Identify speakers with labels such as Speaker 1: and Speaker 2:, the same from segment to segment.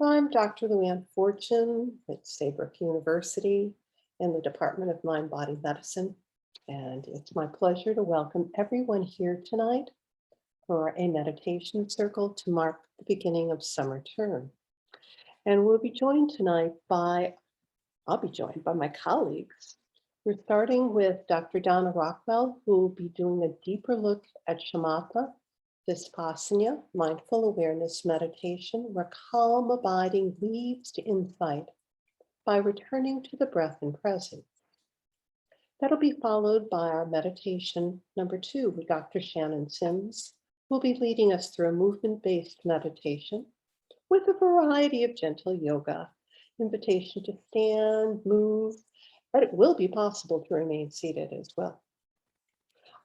Speaker 1: I'm Dr. Luann Fortune at Saybrook University in the Department of Mind-Body Medicine, and it's my pleasure to welcome everyone here tonight for a meditation circle to mark the beginning of summer term. And I'll be joined by my colleagues. We're starting with Dr. Donna Rockwell, who will be doing a deeper look at Samatha Vishpasyana, mindful awareness meditation, where calm abiding leads to insight by returning to the breath and presence. That'll be followed by our meditation number 2 with Dr. Shannon Sims, who will be leading us through a movement-based meditation with a variety of gentle yoga, invitation to stand, move, but it will be possible to remain seated as well.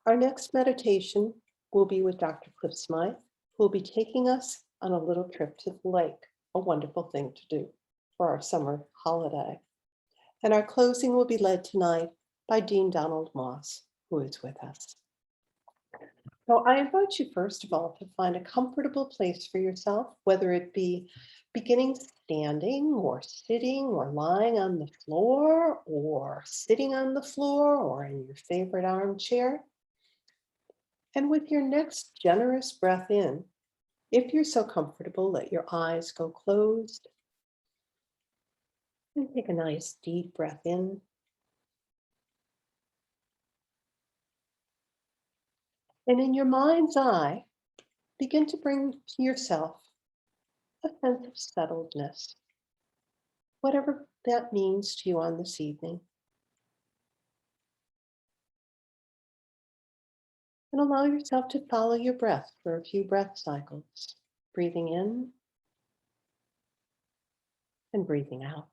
Speaker 1: Our next meditation will be with Dr. Cliff Smythe, who will be taking us on a little trip to the lake, a wonderful thing to do for our summer holiday. And our closing will be led tonight by Dean Donald Moss, who is with us. So I invite you, first of all, to find a comfortable place for yourself, whether it be beginning standing or sitting or lying on the floor or sitting on the floor or in your favorite armchair. And with your next generous breath in, if you're so comfortable, let your eyes go closed. And take a nice deep breath in. And in your mind's eye, begin to bring to yourself a sense of settledness, whatever that means to you on this evening. And allow yourself to follow your breath for a few breath cycles, breathing in and breathing out.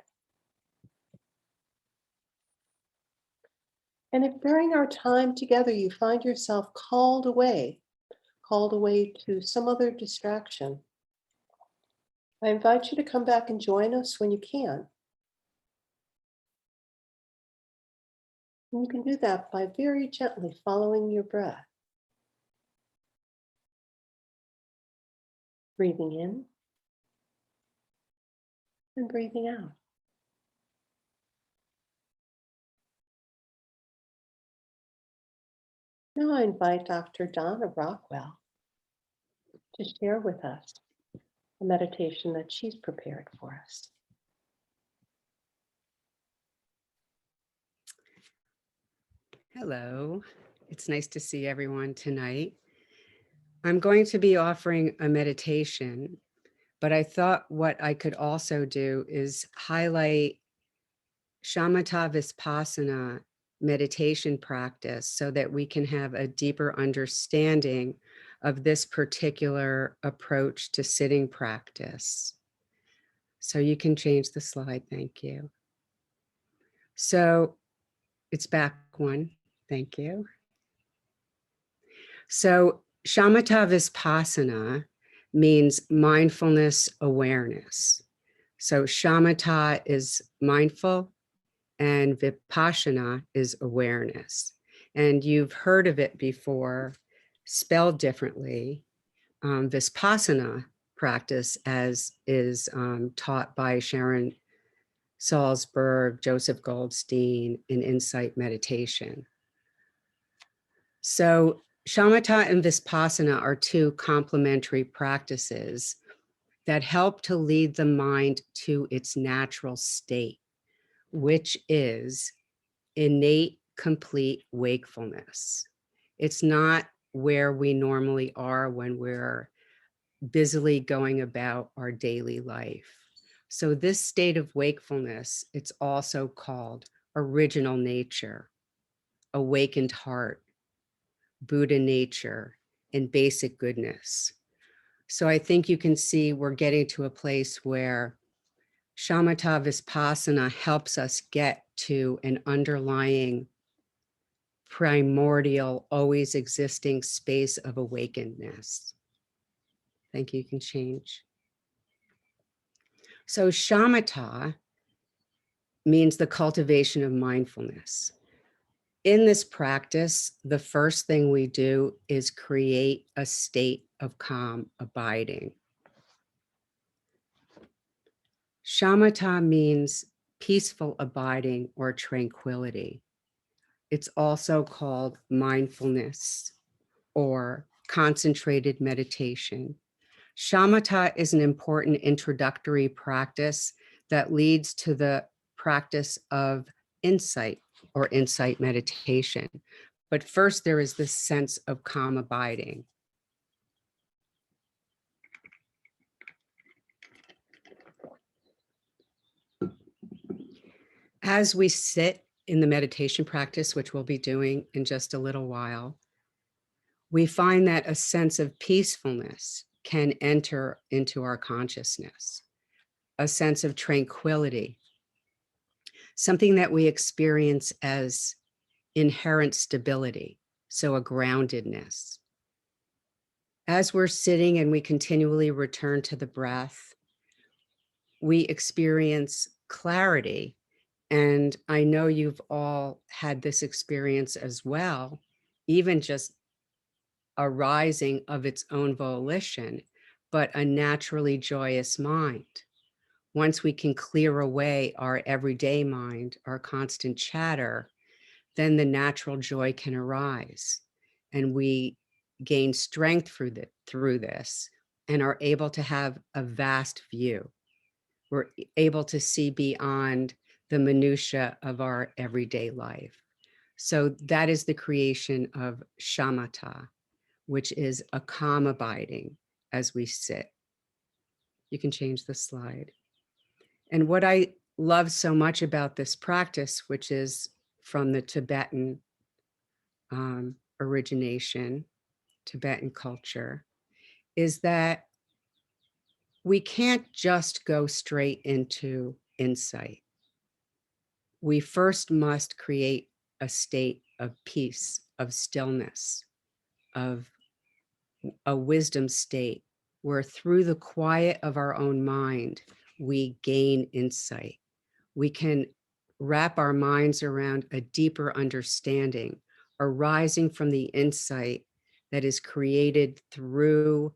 Speaker 1: And if during our time together you find yourself called away to some other distraction, I invite you to come back and join us when you can. And you can do that by very gently following your breath. Breathing in and breathing out. Now I invite Dr. Donna Rockwell to share with us a meditation that she's prepared for us.
Speaker 2: Hello, it's nice to see everyone tonight. I'm going to be offering a meditation, but I thought what I could also do is highlight Samatha Vishpasyana meditation practice so that we can have a deeper understanding of this particular approach to sitting practice. So you can change the slide, thank you. So it's back one, thank you. So Samatha Vishpasyana means mindfulness awareness. So shamatha is mindful and vipassana is awareness. And you've heard of it before, spelled differently. Vipassana practice as is taught by Sharon Salzberg, Joseph Goldstein in Insight Meditation. So shamatha and vipassana are two complementary practices that help to lead the mind to its natural state, which is innate, complete wakefulness. It's not where we normally are when we're busily going about our daily life. So this state of wakefulness, it's also called original nature, awakened heart, Buddha nature, and basic goodness. So I think you can see we're getting to a place where shamatha vipassana helps us get to an underlying primordial, always existing space of awakenedness. Thank you, you can change. So shamatha means the cultivation of mindfulness. In this practice, the first thing we do is create a state of calm abiding. Shamatha means peaceful abiding or tranquility. It's also called mindfulness or concentrated meditation. Shamatha is an important introductory practice that leads to the practice of insight or insight meditation. But first, there is this sense of calm abiding. As we sit in the meditation practice, which we'll be doing in just a little while, we find that a sense of peacefulness can enter into our consciousness, a sense of tranquility, something that we experience as inherent stability, so a groundedness. As we're sitting and we continually return to the breath, we experience clarity. And I know you've all had this experience as well, even just arising of its own volition, but a naturally joyous mind. Once we can clear away our everyday mind, our constant chatter, then the natural joy can arise. And we gain strength through this and are able to have a vast view. We're able to see beyond the minutia of our everyday life. So that is the creation of shamatha, which is a calm abiding as we sit. You can change the slide. And what I love so much about this practice, which is from the Tibetan origination, Tibetan culture, is that we can't just go straight into insight. We first must create a state of peace, of stillness, of a wisdom state where through the quiet of our own mind, we gain insight. We can wrap our minds around a deeper understanding arising from the insight that is created through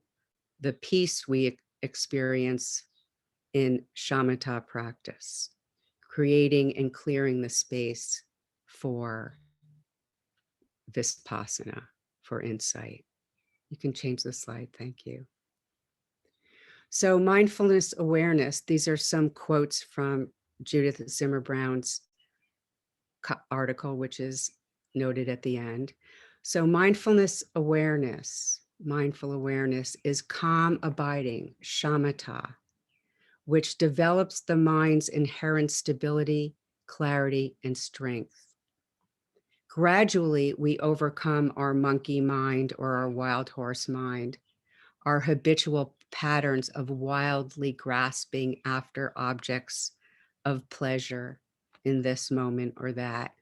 Speaker 2: the peace we experience in shamatha practice, creating and clearing the space for vipassana, for insight. You can change the slide. Thank you. So mindfulness awareness, these are some quotes from Judith Zimmer Brown's article, which is noted at the end. So mindfulness awareness, mindful awareness is calm abiding, shamatha, which develops the mind's inherent stability, clarity, and strength. Gradually, we overcome our monkey mind or our wild horse mind, our habitual patterns of wildly grasping after objects of pleasure in this moment or that.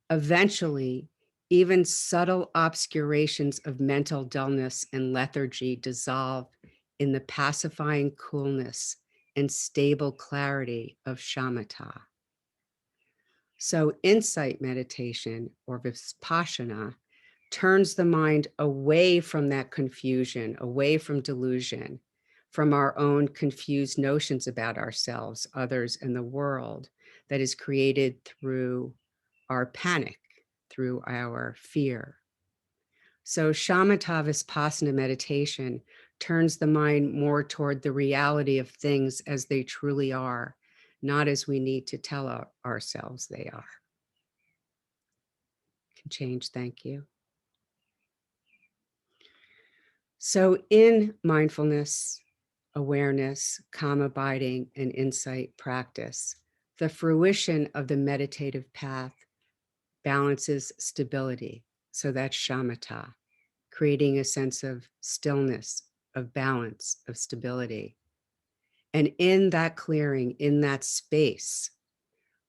Speaker 2: Eventually, even subtle obscurations of mental dullness and lethargy dissolve in the pacifying coolness and stable clarity of shamatha. So insight meditation or vipassana turns the mind away from that confusion, away from delusion, from our own confused notions about ourselves, others, and the world that is created through our panic, through our fear. So shamatha vipassana meditation turns the mind more toward the reality of things as they truly are, not as we need to tell ourselves they are. Can change, thank you. So in mindfulness, awareness, calm abiding, and insight practice, the fruition of the meditative path balances stability. So that's shamatha, creating a sense of stillness, of balance, of stability. And in that clearing, in that space,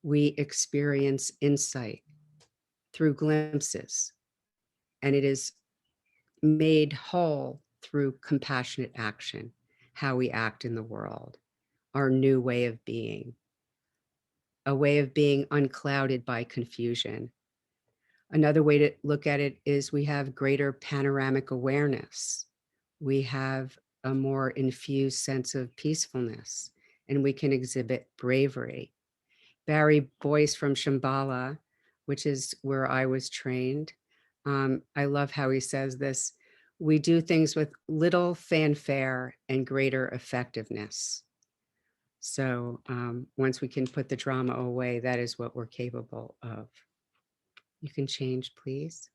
Speaker 2: we experience insight through glimpses. And it is made whole through compassionate action, how we act in the world, our new way of being, a way of being unclouded by confusion. Another way to look at it is we have greater panoramic awareness. We have a more infused sense of peacefulness and we can exhibit bravery. Barry Boyce from Shambhala, which is where I was trained. I love how he says this: we do things with little fanfare and greater effectiveness. So once we can put the drama away, that is what we're capable of. You can change, please.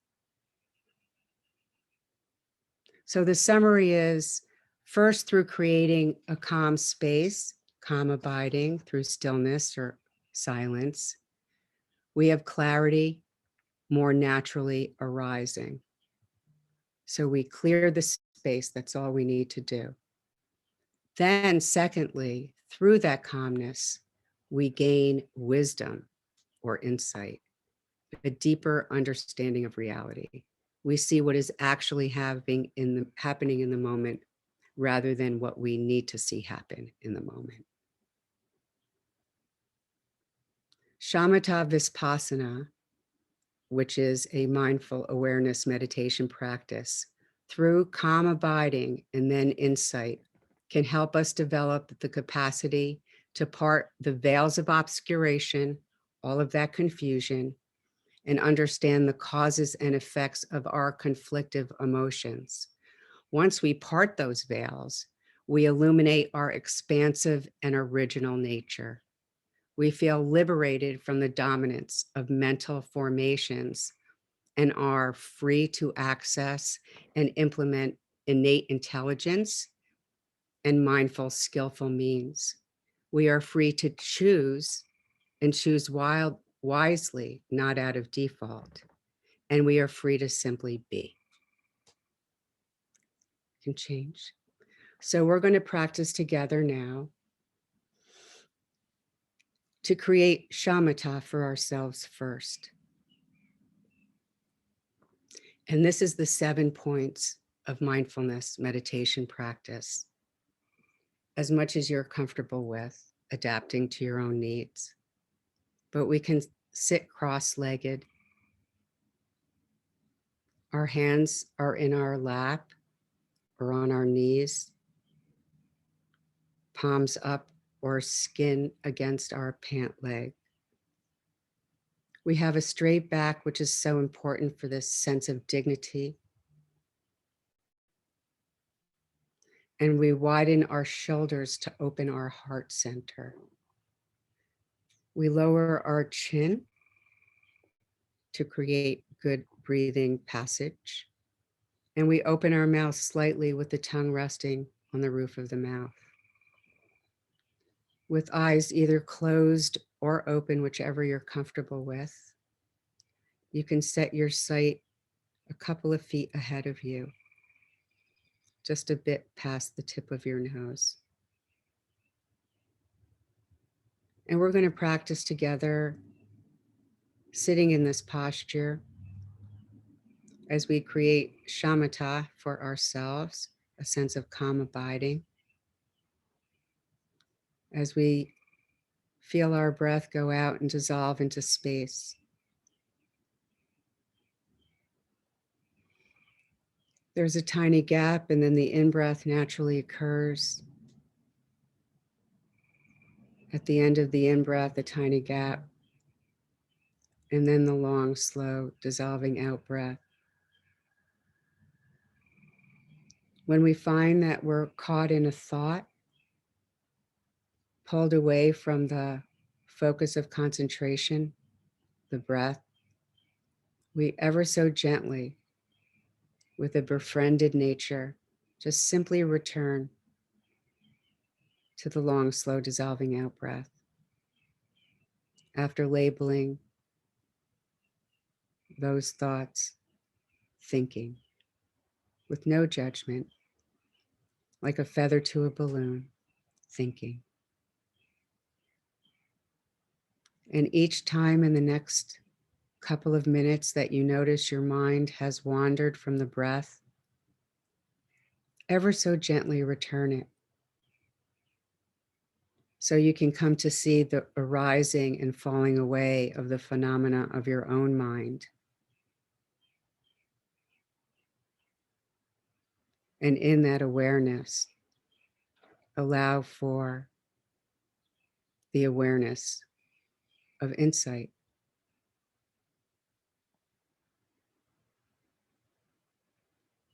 Speaker 2: So the summary is, first, through creating a calm space, calm abiding through stillness or silence, we have clarity more naturally arising. So we clear the space, that's all we need to do. Then secondly, through that calmness, we gain wisdom or insight, a deeper understanding of reality. We see what is actually happening in the moment rather than what we need to see happen in the moment. Samatha Vishpasyana, which is a mindful awareness meditation practice, through calm abiding and then insight, can help us develop the capacity to part the veils of obscuration, all of that confusion, and understand the causes and effects of our conflictive emotions. Once we part those veils, we illuminate our expansive and original nature. We feel liberated from the dominance of mental formations and are free to access and implement innate intelligence and mindful, skillful means. We are free to choose and choose wisely, not out of default. And we are free to simply be. You can change. So we're going to practice together now to create shamatha for ourselves first. And this is the 7 points of mindfulness meditation practice, as much as you're comfortable with, adapting to your own needs. But we can sit cross-legged. Our hands are in our lap or on our knees, palms up or skin against our pant leg. We have a straight back, which is so important for this sense of dignity. And we widen our shoulders to open our heart center. We lower our chin to create good breathing passage. And we open our mouth slightly with the tongue resting on the roof of the mouth. With eyes either closed or open, whichever you're comfortable with, you can set your sight a couple of feet ahead of you, just a bit past the tip of your nose. And we're going to practice together sitting in this posture as we create shamatha for ourselves, a sense of calm abiding. As we feel our breath go out and dissolve into space. There's a tiny gap, and then the in-breath naturally occurs. At the end of the in-breath, a tiny gap, and then the long, slow, dissolving out breath. When we find that we're caught in a thought, pulled away from the focus of concentration, the breath, we ever so gently, with a befriended nature, just simply return to the long, slow, dissolving out breath. After labeling those thoughts, thinking, with no judgment, like a feather to a balloon, thinking. And each time in the next couple of minutes that you notice your mind has wandered from the breath, ever so gently return it. So you can come to see the arising and falling away of the phenomena of your own mind. And in that awareness, allow for the awareness of insight.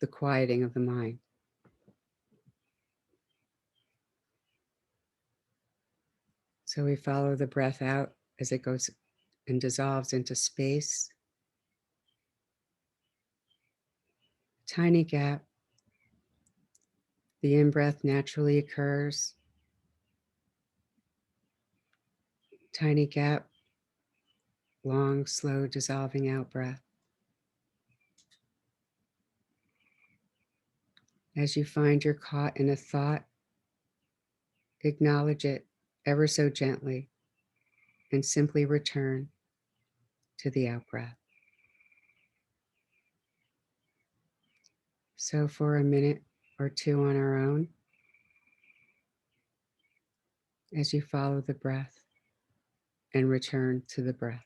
Speaker 2: The quieting of the mind. So we follow the breath out as it goes and dissolves into space. Tiny gap. The in-breath naturally occurs. Tiny gap. Long, slow, dissolving out breath. As you find you're caught in a thought, acknowledge it ever so gently and simply return to the out breath. So for a minute or two on our own, as you follow the breath and return to the breath.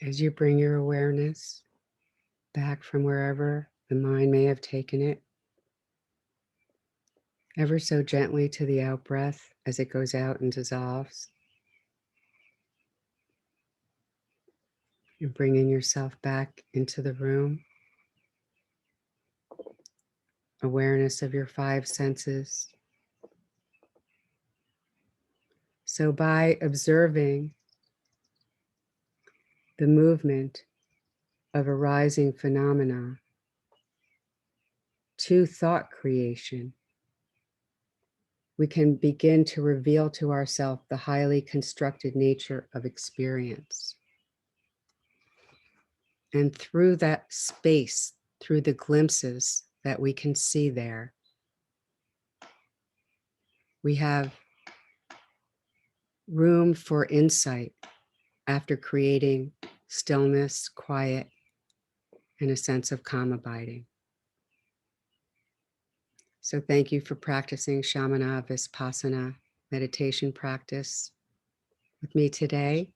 Speaker 2: As you bring your awareness back from wherever the mind may have taken it, ever so gently to the out breath as it goes out and dissolves, and bringing yourself back into the room, awareness of your five senses. So by observing the movement of arising phenomena to thought creation, we can begin to reveal to ourselves the highly constructed nature of experience. And through that space, through the glimpses that we can see there, we have room for insight after creating stillness, quiet, and a sense of calm abiding. So thank you for practicing Samatha Vishpasyana meditation practice with me today.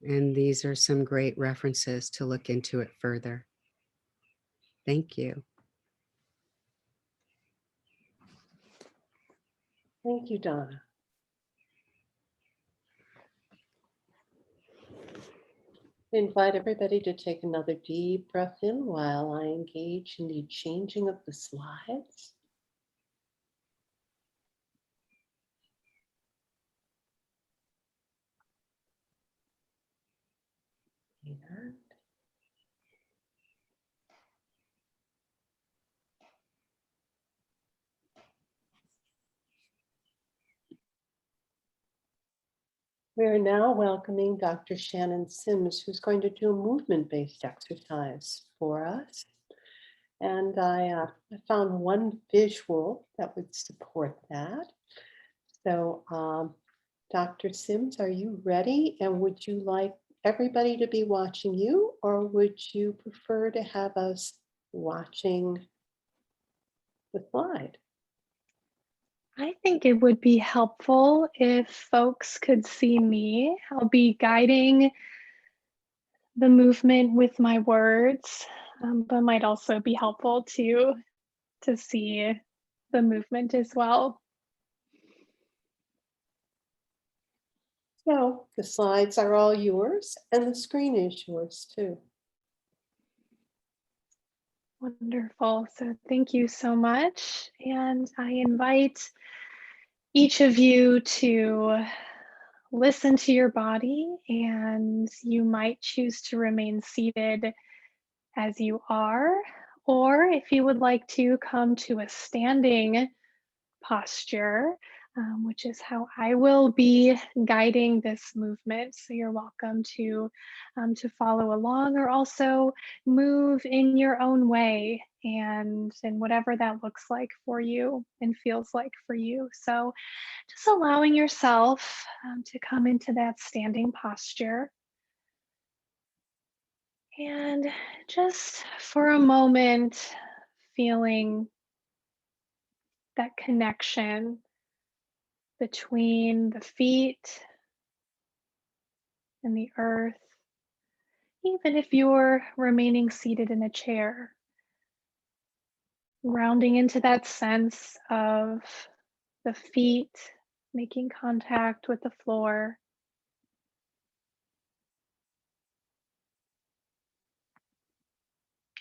Speaker 2: And these are some great references to look into it further. Thank you.
Speaker 1: Thank you, Donna. I invite everybody to take another deep breath in while I engage in the changing of the slides. And we are now welcoming Dr. Shannon Sims, who's going to do a movement-based exercise for us. And I found one visual that would support that. So Dr. Sims, are you ready? And would you like everybody to be watching you, or would you prefer to have us watching the slide?
Speaker 3: I think it would be helpful if folks could see me. I'll be guiding the movement with my words, but might also be helpful to see the movement as well.
Speaker 1: So the slides are all yours and the screen is yours too.
Speaker 3: Wonderful. So thank you so much. And I invite each of you to listen to your body, and you might choose to remain seated as you are, or if you would like to come to a standing posture, which is how I will be guiding this movement. So you're welcome to follow along, or also move in your own way and whatever that looks like for you and feels like for you. So just allowing yourself to come into that standing posture. And just for a moment, feeling that connection between the feet and the earth, even if you're remaining seated in a chair, grounding into that sense of the feet making contact with the floor.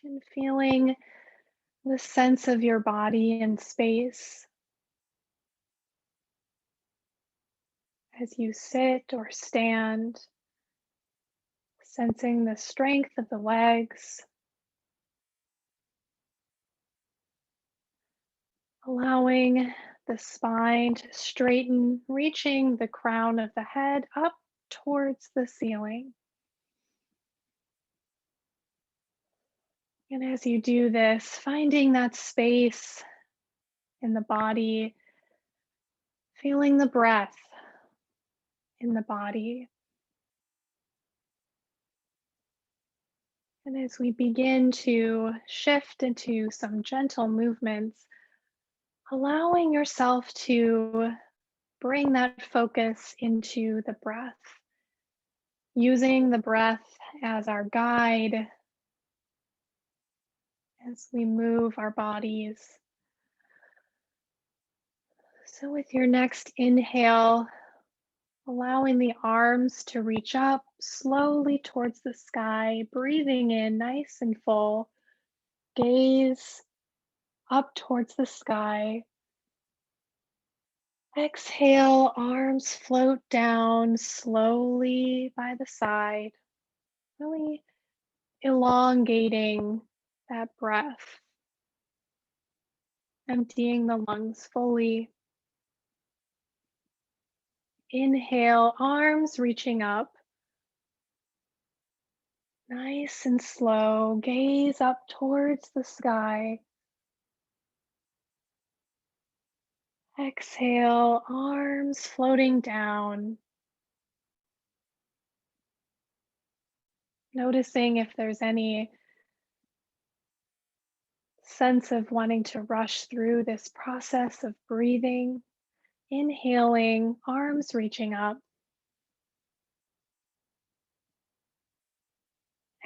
Speaker 3: And feeling the sense of your body in space as you sit or stand, sensing the strength of the legs, allowing the spine to straighten, reaching the crown of the head up towards the ceiling. And as you do this, finding that space in the body, feeling the breath in the body. And as we begin to shift into some gentle movements, allowing yourself to bring that focus into the breath, using the breath as our guide as we move our bodies. So with your next inhale, allowing the arms to reach up slowly towards the sky, breathing in nice and full, gaze up towards the sky. Exhale, arms float down slowly by the side, really elongating that breath, emptying the lungs fully. Inhale, arms reaching up, nice and slow, gaze up towards the sky. Exhale, arms floating down. Noticing if there's any sense of wanting to rush through this process of breathing. Inhaling, arms reaching up.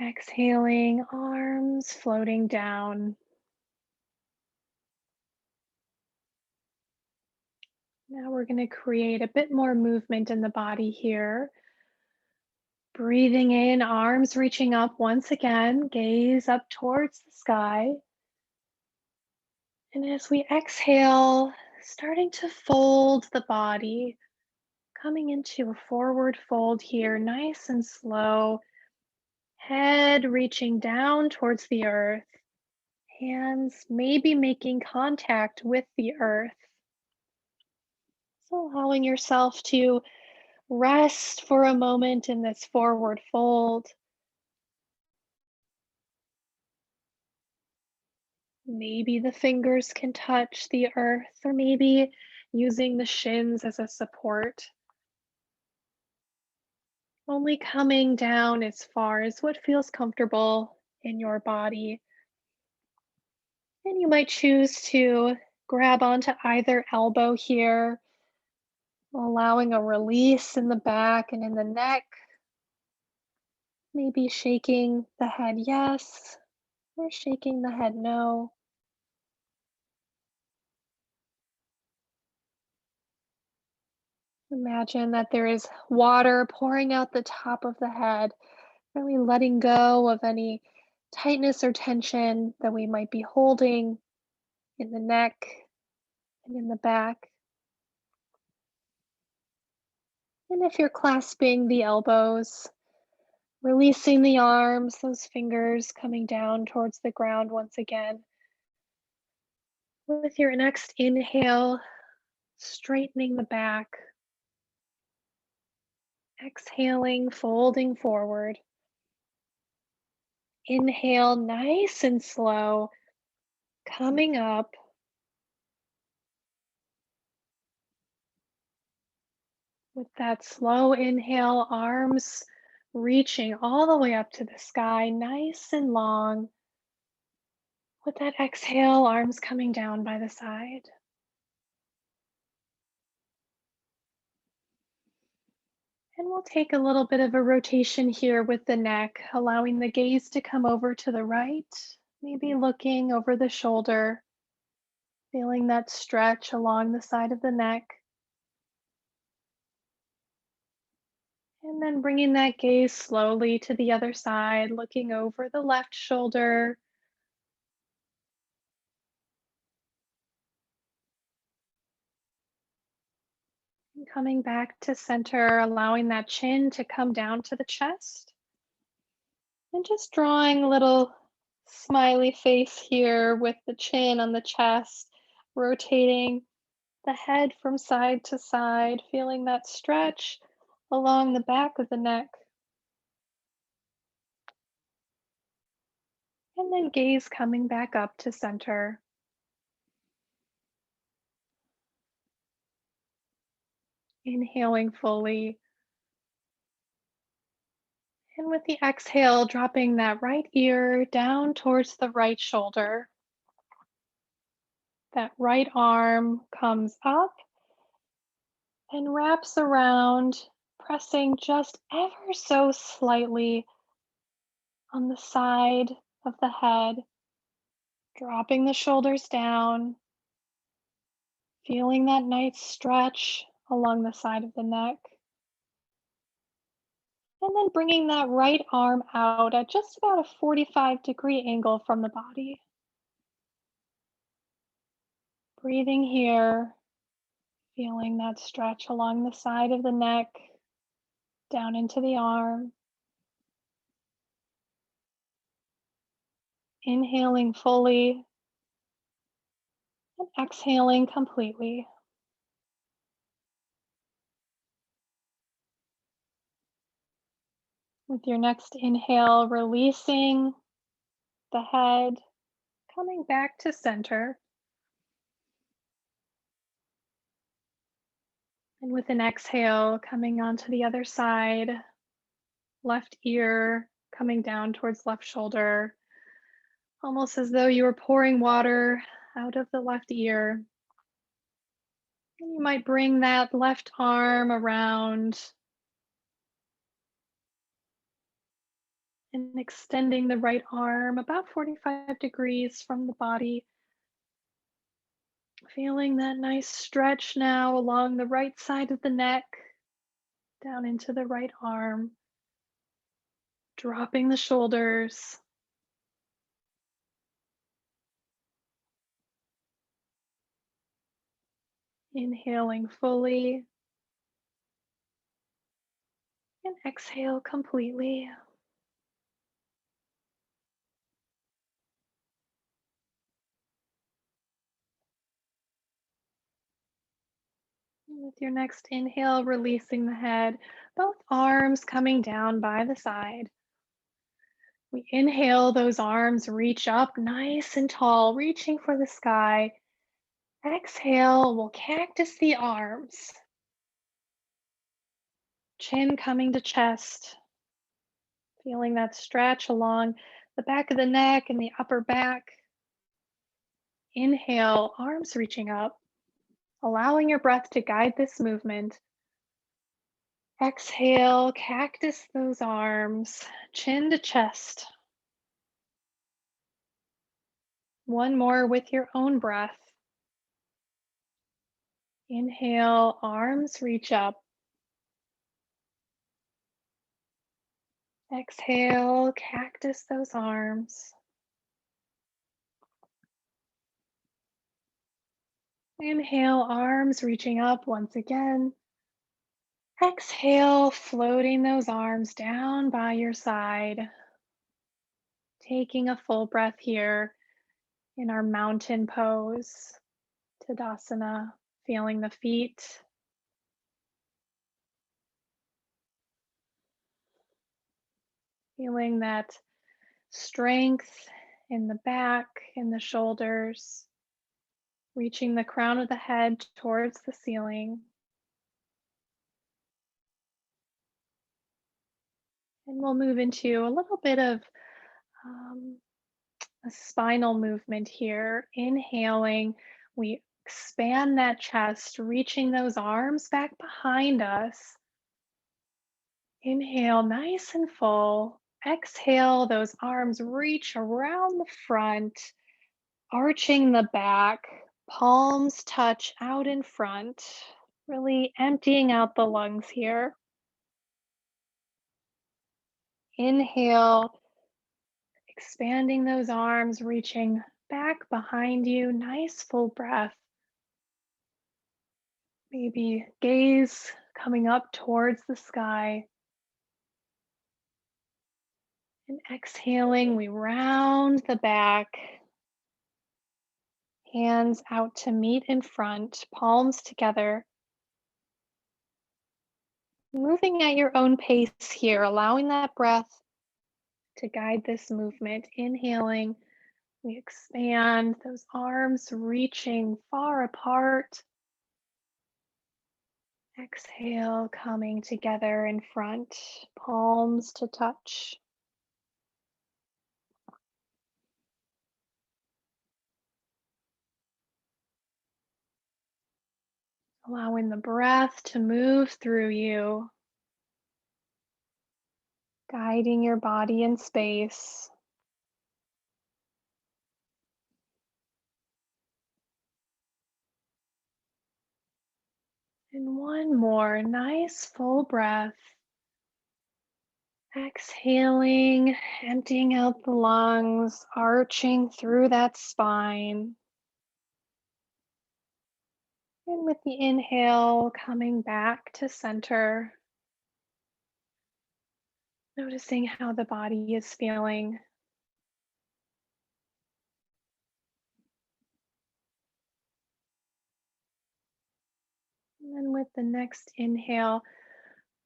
Speaker 3: Exhaling, arms floating down. Now we're going to create a bit more movement in the body here. Breathing in, arms reaching up once again, gaze up towards the sky. And as we exhale, starting to fold the body, coming into a forward fold here, nice and slow. Head reaching down towards the earth, hands maybe making contact with the earth. So allowing yourself to rest for a moment in this forward fold. Maybe the fingers can touch the earth, or maybe using the shins as a support. Only coming down as far as what feels comfortable in your body. And you might choose to grab onto either elbow here, allowing a release in the back and in the neck. Maybe shaking the head yes, or shaking the head no. Imagine that there is water pouring out the top of the head, really letting go of any tightness or tension that we might be holding in the neck and in the back. And if you're clasping the elbows, releasing the arms, those fingers coming down towards the ground once again. With your next inhale, straightening the back. Exhaling, folding forward. Inhale, nice and slow, coming up. With that slow inhale, arms reaching all the way up to the sky, nice and long. With that exhale, arms coming down by the side. And we'll take a little bit of a rotation here with the neck, allowing the gaze to come over to the right, maybe looking over the shoulder, feeling that stretch along the side of the neck. And then bringing that gaze slowly to the other side, looking over the left shoulder. And coming back to center, allowing that chin to come down to the chest. And just drawing a little smiley face here with the chin on the chest, rotating the head from side to side, feeling that stretch along the back of the neck. And then gaze coming back up to center. Inhaling fully. And with the exhale, dropping that right ear down towards the right shoulder. That right arm comes up and wraps around, pressing just ever so slightly on the side of the head, dropping the shoulders down, feeling that nice stretch along the side of the neck. And then bringing that right arm out at just about a 45-degree angle from the body. Breathing here, feeling that stretch along the side of the neck, down into the arm. Inhaling fully and exhaling completely. With your next inhale, releasing the head, coming back to center. And with an exhale, coming onto the other side, left ear coming down towards left shoulder, almost as though you were pouring water out of the left ear. And you might bring that left arm around and extending the right arm about 45 degrees from the body. Feeling that nice stretch now along the right side of the neck, down into the right arm. Dropping the shoulders. Inhaling fully. And exhale completely. With your next inhale, releasing the head, both arms coming down by the side. We inhale, those arms reach up nice and tall, reaching for the sky. Exhale, we'll cactus the arms. Chin coming to chest. Feeling that stretch along the back of the neck and the upper back. Inhale, arms reaching up, allowing your breath to guide this movement. Exhale, cactus those arms, chin to chest. One more with your own breath. Inhale, arms reach up. Exhale, cactus those arms. Inhale, arms reaching up once again. Exhale, floating those arms down by your side. Taking a full breath here in our mountain pose, Tadasana, feeling the feet. Feeling that strength in the back, in the shoulders, reaching the crown of the head towards the ceiling. And we'll move into a little bit of a spinal movement here. Inhaling, we expand that chest, reaching those arms back behind us. Inhale, nice and full. Exhale, those arms reach around the front, arching the back, palms touch out in front, really emptying out the lungs here. Inhale, expanding those arms, reaching back behind you. Nice full breath. Maybe gaze coming up towards the sky. And exhaling, we round the back. Hands out to meet in front, palms together. Moving at your own pace here, allowing that breath to guide this movement. Inhaling, we expand those arms reaching far apart. Exhale, coming together in front, palms to touch. Allowing the breath to move through you, guiding your body in space. And one more nice full breath. Exhaling, emptying out the lungs, arching through that spine. And with the inhale, coming back to center. Noticing how the body is feeling. And then with the next inhale,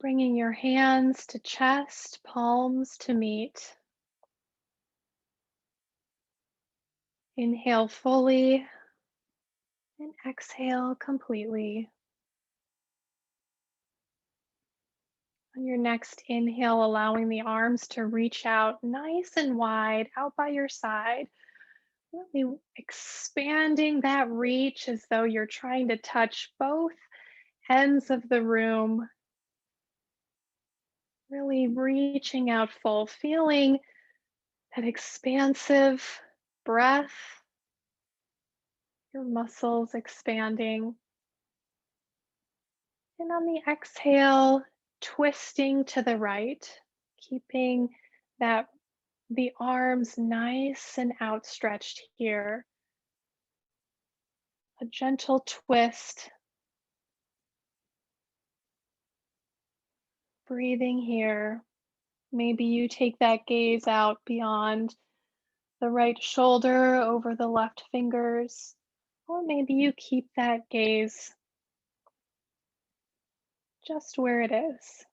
Speaker 3: bringing your hands to chest, palms to meet. Inhale fully and exhale completely. On your next inhale, allowing the arms to reach out nice and wide out by your side. Really expanding that reach as though you're trying to touch both ends of the room. Really reaching out full, feeling that expansive breath, your muscles expanding. And on the exhale, twisting to the right, keeping the arms nice and outstretched here. A gentle twist. Breathing here. Maybe you take that gaze out beyond the right shoulder over the left fingers, or maybe you keep that gaze just where it is.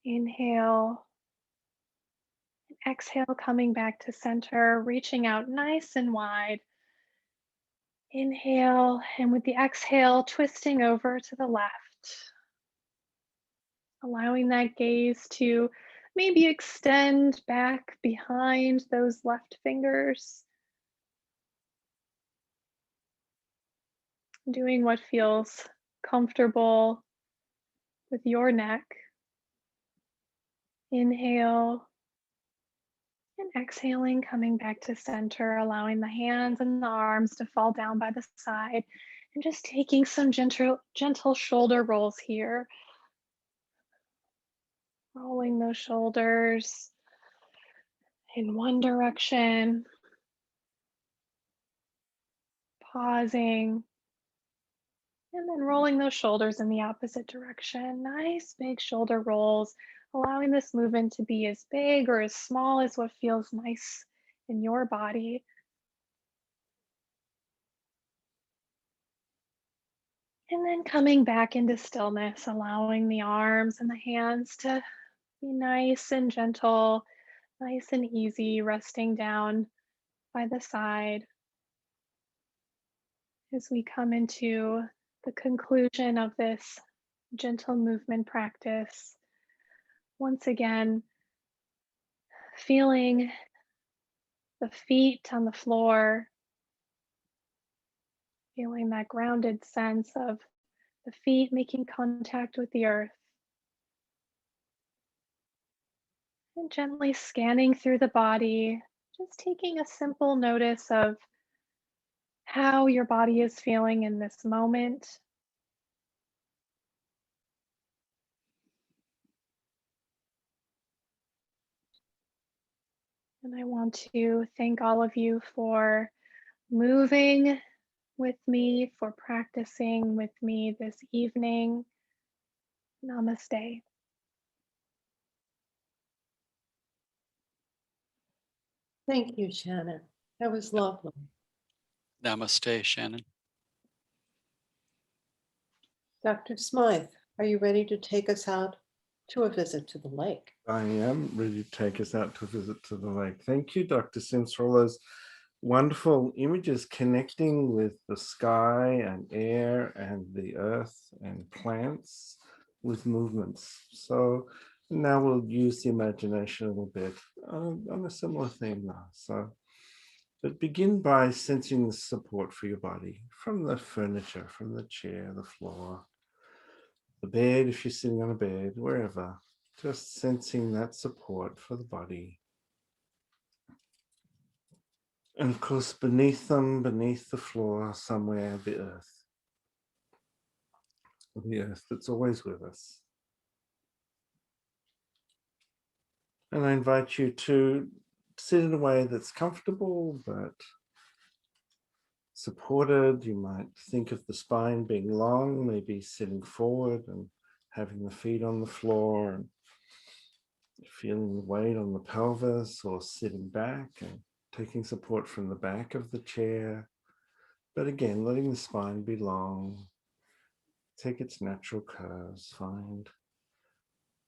Speaker 3: Inhale and exhale, coming back to center, reaching out nice and wide. Inhale, and with the exhale, twisting over to the left. Allowing that gaze to maybe extend back behind those left fingers, doing what feels comfortable with your neck. Inhale and exhaling, coming back to center, allowing the hands and the arms to fall down by the side, and just taking some gentle shoulder rolls here. Rolling those shoulders in one direction, pausing, and then rolling those shoulders in the opposite direction. Nice big shoulder rolls, allowing this movement to be as big or as small as what feels nice in your body. And then coming back into stillness, allowing the arms and the hands to be nice and gentle, nice and easy, resting down by the side as we come into the conclusion of this gentle movement practice. Once again, feeling the feet on the floor, feeling that grounded sense of the feet making contact with the earth, and gently scanning through the body, just taking a simple notice of how your body is feeling in this moment. And I want to thank all of you for moving with me, for practicing with me this evening. Namaste.
Speaker 1: Thank you, Shannon. That was lovely.
Speaker 4: Namaste, Shannon.
Speaker 1: Dr. Smythe, are you ready to take us out to a visit to the lake?
Speaker 5: I am ready to take us out to a visit to the lake. Thank you, Dr. Sims, for all those wonderful images connecting with the sky and air and the earth and plants with movements. So now we'll use the imagination a little bit on a similar theme now. But begin by sensing the support for your body from the furniture, from the chair, the floor, the bed, if you're sitting on a bed, wherever. Just sensing that support for the body. And of course, beneath them, beneath the floor, somewhere, the earth. The earth that's always with us. And I invite you to sit in a way that's comfortable, but supported. You might think of the spine being long, maybe sitting forward and having the feet on the floor and feeling the weight on the pelvis, or sitting back and taking support from the back of the chair. But again, letting the spine be long, take its natural curves, find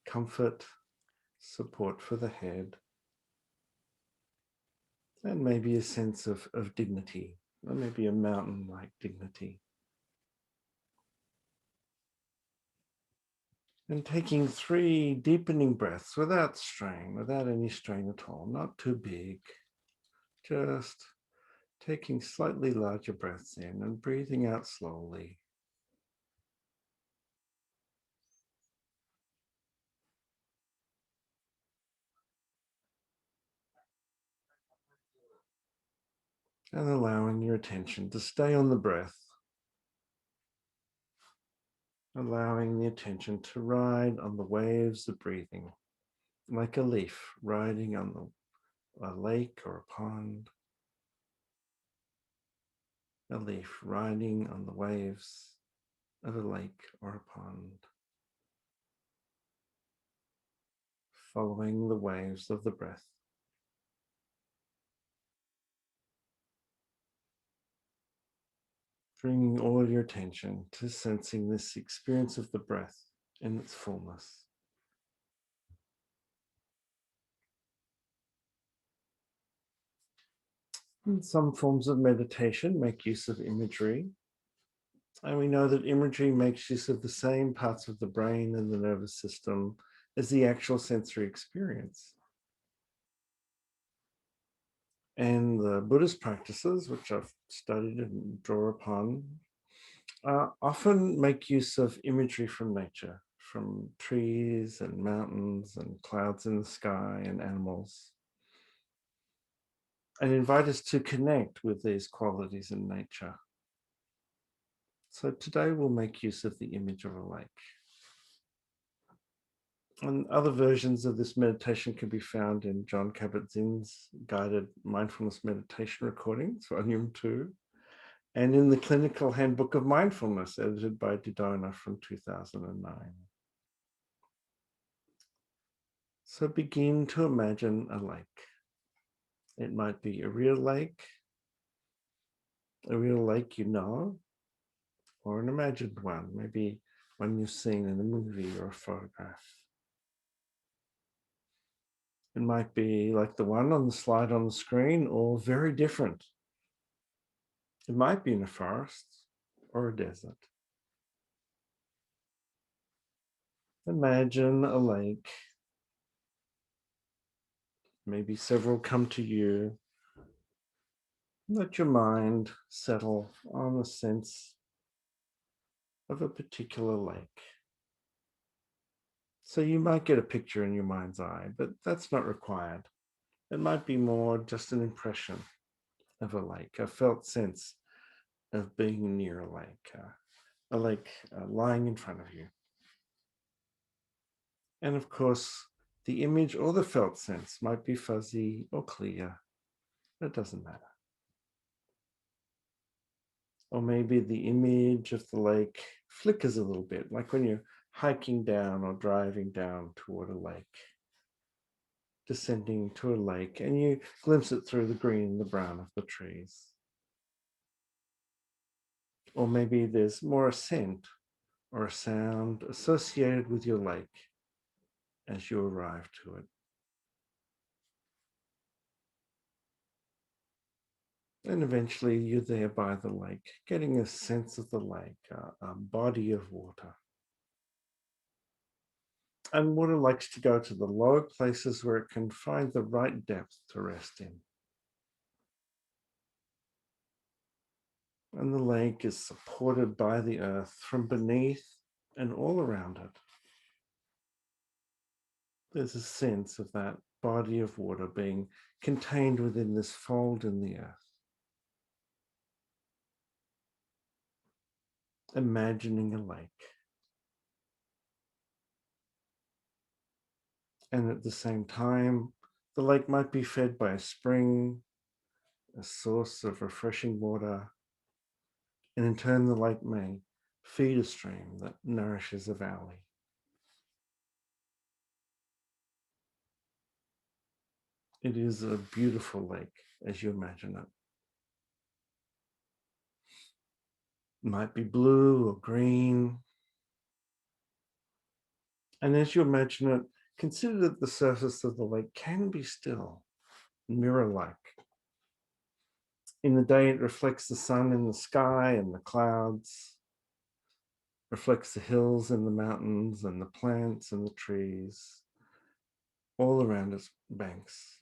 Speaker 5: comfort, support for the head, and maybe a sense of dignity, or maybe a mountain-like dignity. And taking 3 deepening breaths without strain, without any strain at all, not too big, just taking slightly larger breaths in and breathing out slowly. And allowing your attention to stay on the breath, allowing the attention to ride on the waves of breathing, like a leaf riding on a lake or a pond, a leaf riding on the waves of a lake or a pond, following the waves of the breath. Bringing all your attention to sensing this experience of the breath in its fullness. And some forms of meditation make use of imagery. And we know that imagery makes use of the same parts of the brain and the nervous system as the actual sensory experience. And the Buddhist practices, which I've studied and draw upon, often make use of imagery from nature, from trees and mountains and clouds in the sky and animals, and invite us to connect with these qualities in nature. So today we'll make use of the image of a lake. And other versions of this meditation can be found in John Kabat-Zinn's guided mindfulness meditation recordings, volume 2, and in the Clinical Handbook of Mindfulness, edited by Donna from 2009. So begin to imagine a lake. It might be a real lake you know, or an imagined one, maybe one you've seen in a movie or a photograph. It might be like the one on the slide on the screen, or very different. It might be in a forest or a desert. Imagine a lake. Maybe several come to you. Let your mind settle on the sense of a particular lake. So you might get a picture in your mind's eye, but that's not required. It might be more just an impression of a lake, a felt sense of being near a lake lying in front of you. And of course, the image or the felt sense might be fuzzy or clear. It doesn't matter. Or maybe the image of the lake flickers a little bit, like when you're hiking down or driving down toward a lake, descending to a lake, and you glimpse it through the green and the brown of the trees. Or maybe there's more a scent or a sound associated with your lake as you arrive to it. And eventually you're there by the lake, getting a sense of the lake, a body of water. And water likes to go to the lower places where it can find the right depth to rest in. And the lake is supported by the earth from beneath and all around it. There's a sense of that body of water being contained within this fold in the earth. Imagining a lake. And at the same time, the lake might be fed by a spring, a source of refreshing water, and in turn the lake may feed a stream that nourishes a valley. It is a beautiful lake as you imagine it. It might be blue or green. And as you imagine it, consider that the surface of the lake can be still, mirror-like. In the day, it reflects the sun in the sky and the clouds, reflects the hills and the mountains and the plants and the trees all around its banks.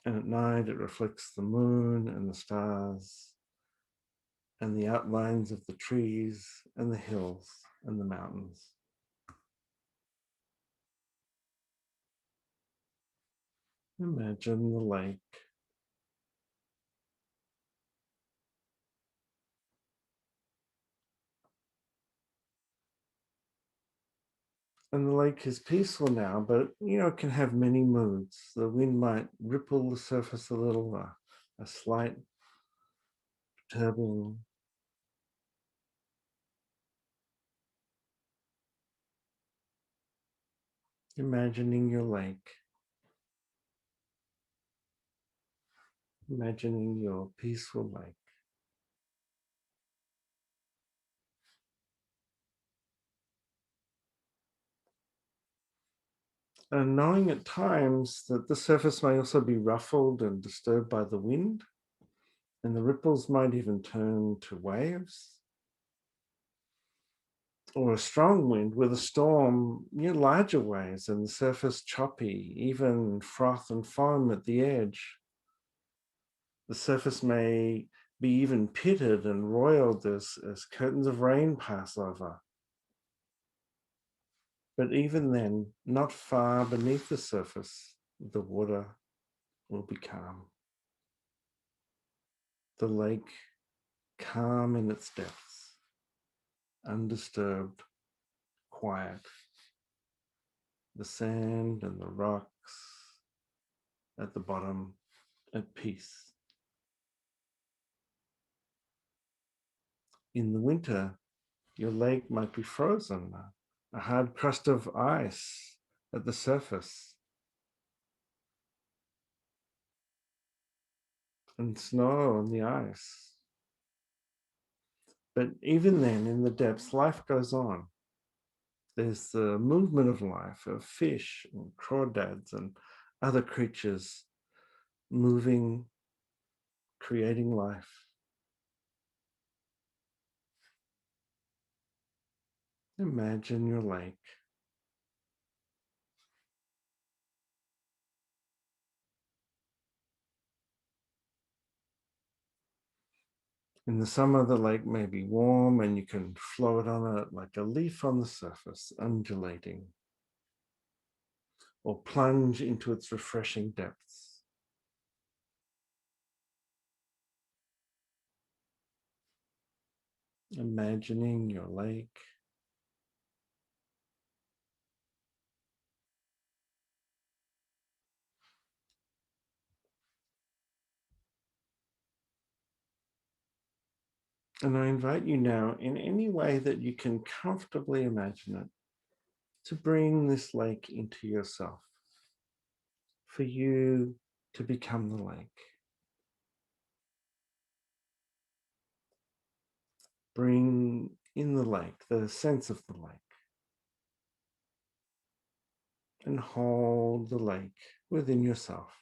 Speaker 5: And at night, it reflects the moon and the stars and the outlines of the trees and the hills and the mountains. Imagine the lake. And the lake is peaceful now, but it can have many moods. The wind might ripple the surface a little, a slight perturbing. Imagining your lake. Imagining your peaceful lake. And knowing at times that the surface may also be ruffled and disturbed by the wind, and the ripples might even turn to waves. or a strong wind with a storm, larger waves and the surface choppy, even froth and foam at the edge. The surface may be even pitted and roiled as curtains of rain pass over. But even then, not far beneath the surface, the water will be calm. The lake calm in its depths, undisturbed, quiet. The sand and the rocks at the bottom at peace. In the winter, your lake might be frozen, a hard crust of ice at the surface, and snow on the ice. But even then, in the depths, life goes on. There's the movement of life, of fish and crawdads and other creatures moving, creating life. Imagine your lake. In the summer, the lake may be warm and you can float on it like a leaf on the surface, undulating, or plunge into its refreshing depths. Imagining your lake. And I invite you now, in any way that you can comfortably imagine it, to bring this lake into yourself, for you to become the lake. Bring in the lake, the sense of the lake, and hold the lake within yourself.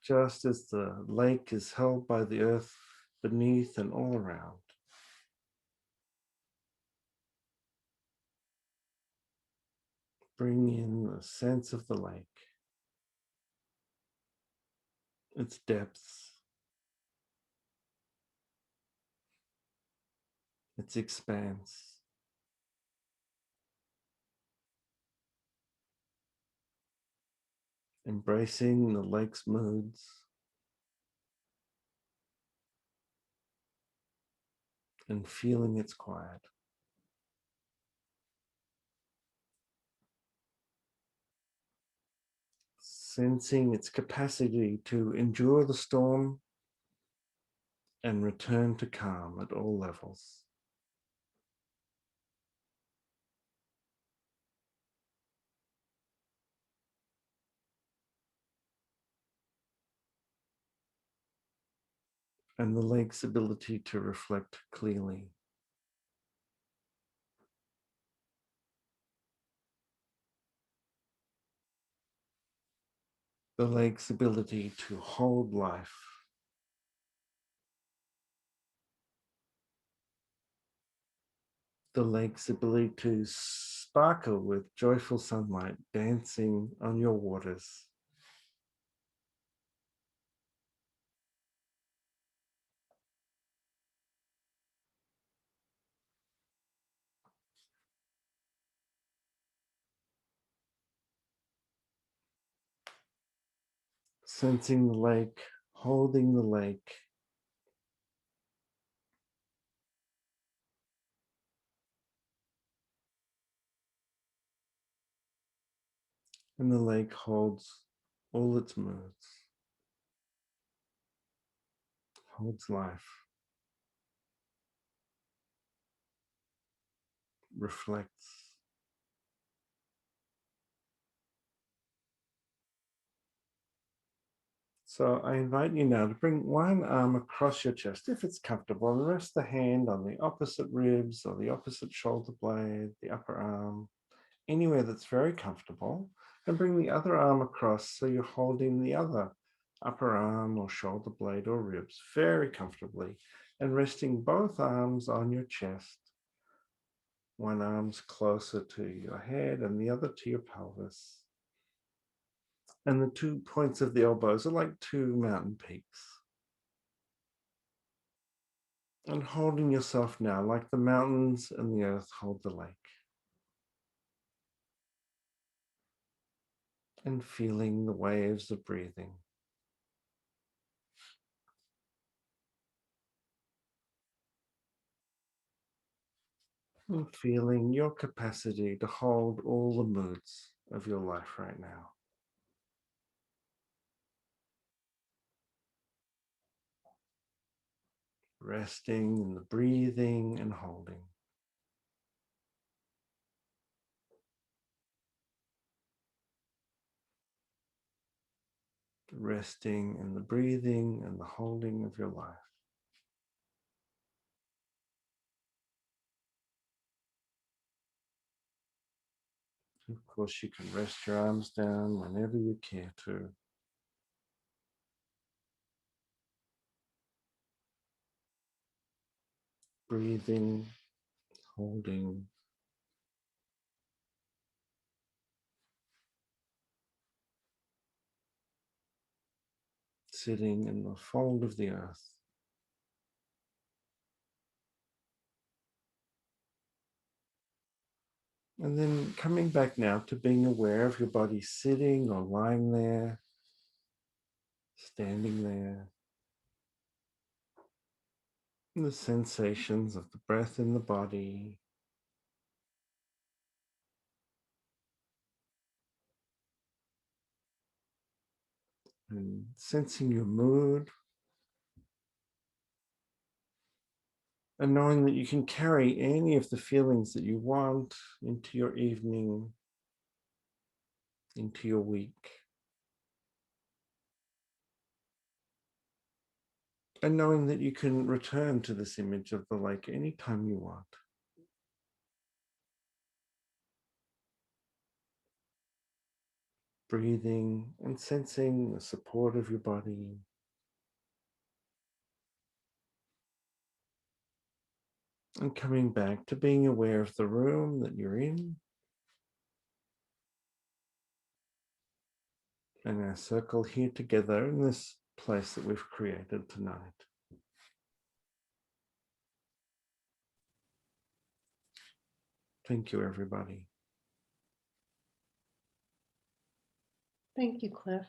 Speaker 5: Just as the lake is held by the earth beneath and all around. Bring in the sense of the lake, its depths, its expanse. Embracing the lake's moods, and feeling its quiet. Sensing its capacity to endure the storm and return to calm at all levels. And the lake's ability to reflect clearly. The lake's ability to hold life. The lake's ability to sparkle with joyful sunlight dancing on your waters. Sensing the lake, holding the lake. And the lake holds all its moods, holds life, reflects. So I invite you now to bring one arm across your chest if it's comfortable, and rest the hand on the opposite ribs or the opposite shoulder blade, the upper arm, anywhere that's very comfortable, and bring the other arm across so you're holding the other upper arm or shoulder blade or ribs very comfortably, and resting both arms on your chest One arm's closer to your head and the other to your pelvis. And the 2 points of the elbows are like 2 mountain peaks. And holding yourself now like the mountains and the earth hold the lake. And feeling the waves of breathing. And feeling your capacity to hold all the moods of your life right now. Resting in the breathing and holding. Resting in the breathing and the holding of your life. Of course, you can rest your arms down whenever you care to. Breathing, holding. Sitting in the fold of the earth. And then coming back now to being aware of your body sitting or lying there, standing there. And the sensations of the breath in the body. And sensing your mood. And knowing that you can carry any of the feelings that you want into your evening, into your week. And knowing that you can return to this image of the lake anytime you want. Breathing and sensing the support of your body. And coming back to being aware of the room that you're in. And our circle here together in this place that we've created tonight. Thank you, everybody.
Speaker 1: Thank you, Cliff.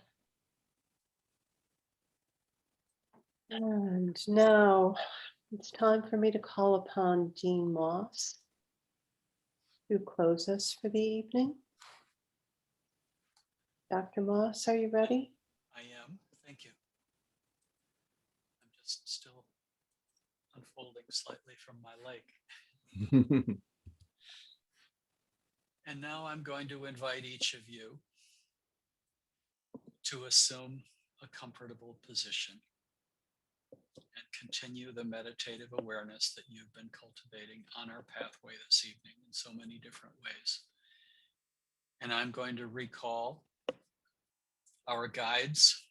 Speaker 1: And now it's time for me to call upon Jean Moss to close us for the evening. Dr. Moss, are you ready?
Speaker 4: I am. Thank you. I'm just still unfolding slightly from my lake. And now I'm going to invite each of you to assume a comfortable position and continue the meditative awareness that you've been cultivating on our pathway this evening in so many different ways. And I'm going to recall our guides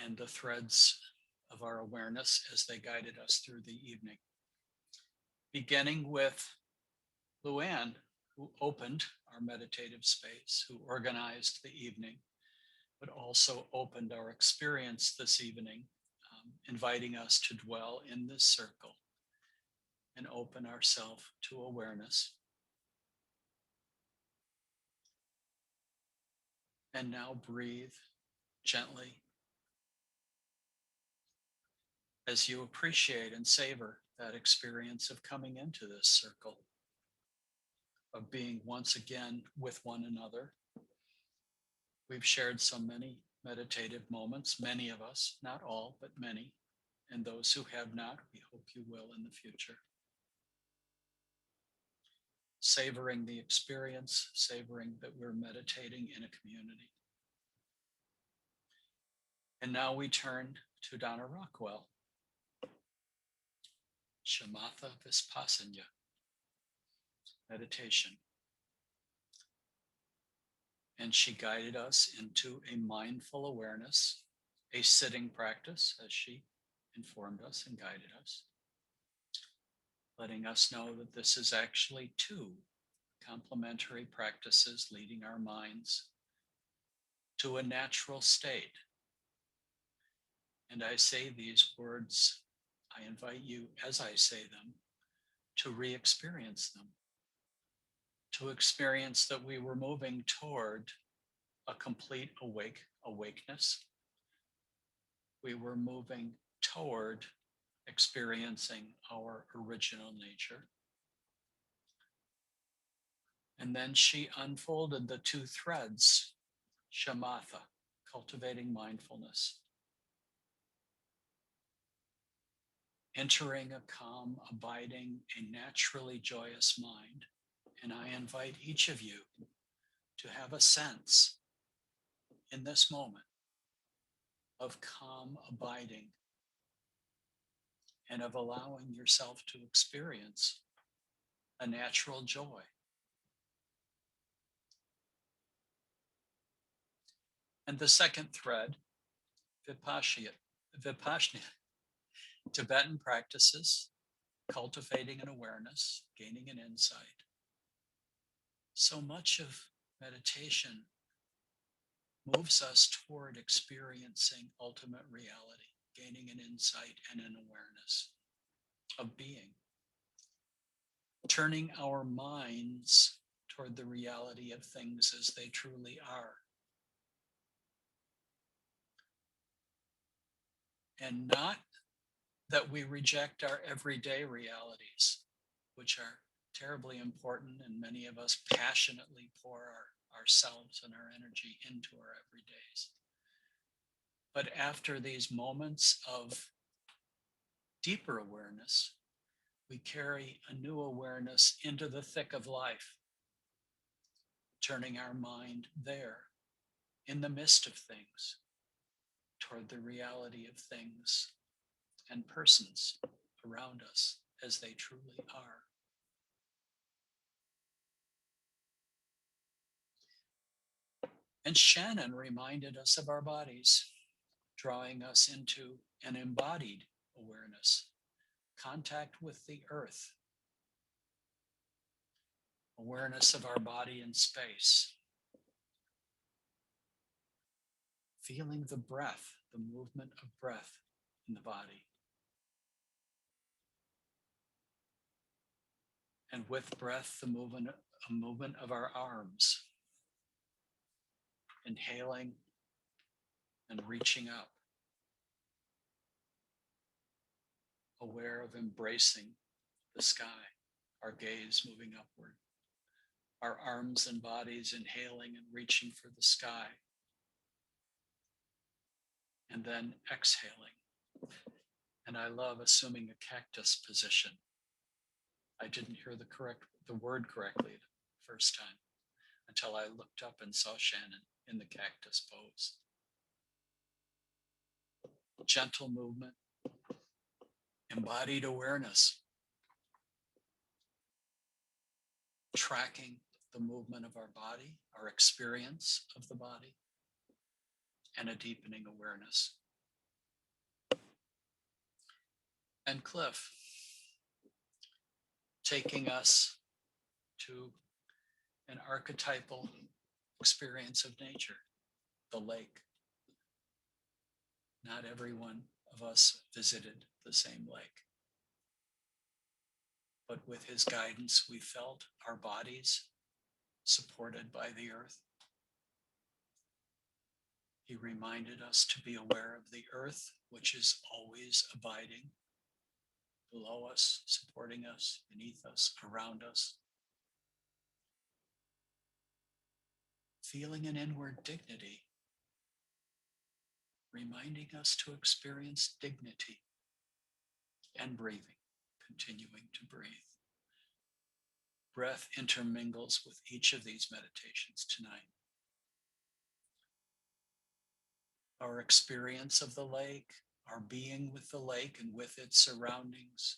Speaker 4: and the threads of our awareness as they guided us through the evening. Beginning with Luann, who opened our meditative space, who organized the evening, but also opened our experience this evening, inviting us to dwell in this circle and open ourselves to awareness. And now breathe gently as you appreciate and savor that experience of coming into this circle, of being once again with one another. We've shared so many meditative moments, many of us, not all, but many. And those who have not, we hope you will in the future. Savoring the experience, savoring that we're meditating in a community. And now we turn to Donna Rockwell. Samatha Vishpasyana, meditation. And she guided us into a mindful awareness, a sitting practice, as she informed us and guided us. letting us know that this is actually two complementary practices leading our minds to a natural state. And I say these words, I invite you, as I say them, to re-experience them, to experience that we were moving toward a complete awakeness. We were moving toward experiencing our original nature. And then she unfolded the two threads, Samatha, cultivating mindfulness, entering a calm, abiding, a naturally joyous mind. And I invite each of you to have a sense in this moment of calm abiding and of allowing yourself to experience a natural joy. And the second thread, Vipassana, Tibetan practices, cultivating an awareness, gaining an insight. So much of meditation moves us toward experiencing ultimate reality, gaining an insight and an awareness of being, turning our minds toward the reality of things as they truly are. And not that we reject our everyday realities, which are terribly important, and many of us passionately pour ourselves and our energy into our everydays. But after these moments of deeper awareness, we carry a new awareness into the thick of life, turning our mind there, in the midst of things, toward the reality of things and persons around us as they truly are. And Shannon reminded us of our bodies, drawing us into an embodied awareness, contact with the earth, awareness of our body in space, feeling the breath, the movement of breath in the body. And with breath, the movement of our arms, inhaling and reaching up, aware of embracing the sky, our gaze moving upward, our arms and bodies inhaling and reaching for the sky, and then exhaling. And I love assuming a cactus position. I didn't hear the word correctly the first time until I looked up and saw Shannon in the cactus pose. Gentle movement, embodied awareness, tracking the movement of our body, our experience of the body, and a deepening awareness. And Cliff, taking us to an archetypal experience of nature, the lake. Not every one of us visited the same lake. But with his guidance, we felt our bodies supported by the earth. He reminded us to be aware of the earth, which is always abiding, below us, supporting us, beneath us, around us. Feeling an inward dignity, reminding us to experience dignity and breathing, continuing to breathe. Breath intermingles with each of these meditations tonight. Our experience of the lake, our being with the lake and with its surroundings,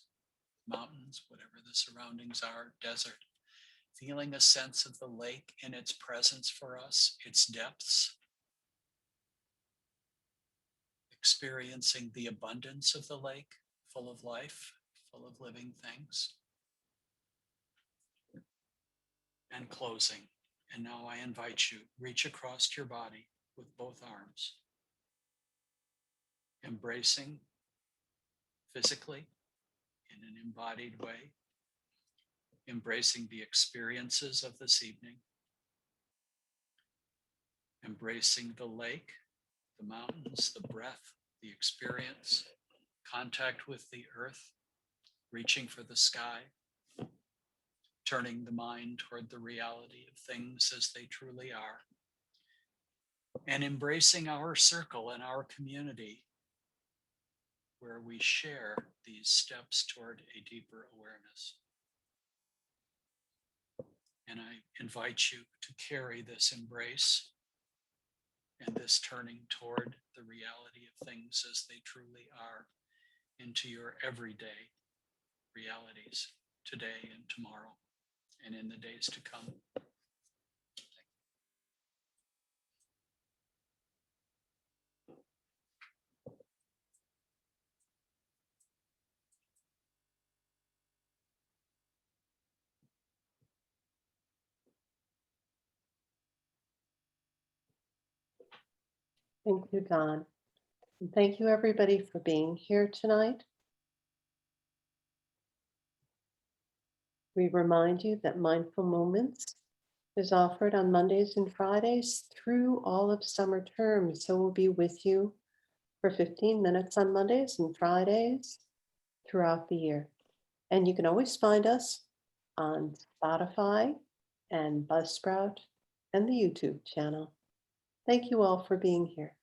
Speaker 4: mountains, whatever the surroundings are, desert, feeling a sense of the lake in its presence for us, its depths, experiencing the abundance of the lake, full of life, full of living things, and closing. And now I invite you, reach across your body with both arms, embracing physically in an embodied way, embracing the experiences of this evening, embracing the lake, the mountains, the breath, the experience, contact with the earth, reaching for the sky, turning the mind toward the reality of things as they truly are, and embracing our circle and our community where we share these steps toward a deeper awareness. And I invite you to carry this embrace and this turning toward the reality of things as they truly are into your everyday realities today and tomorrow and in the days to come.
Speaker 1: Thank you, Don. And thank you, everybody, for being here tonight. We remind you that Mindful Moments is offered on Mondays and Fridays through all of summer term. So we'll be with you for 15 minutes on Mondays and Fridays throughout the year. And you can always find us on Spotify and Buzzsprout and the YouTube channel. Thank you all for being here.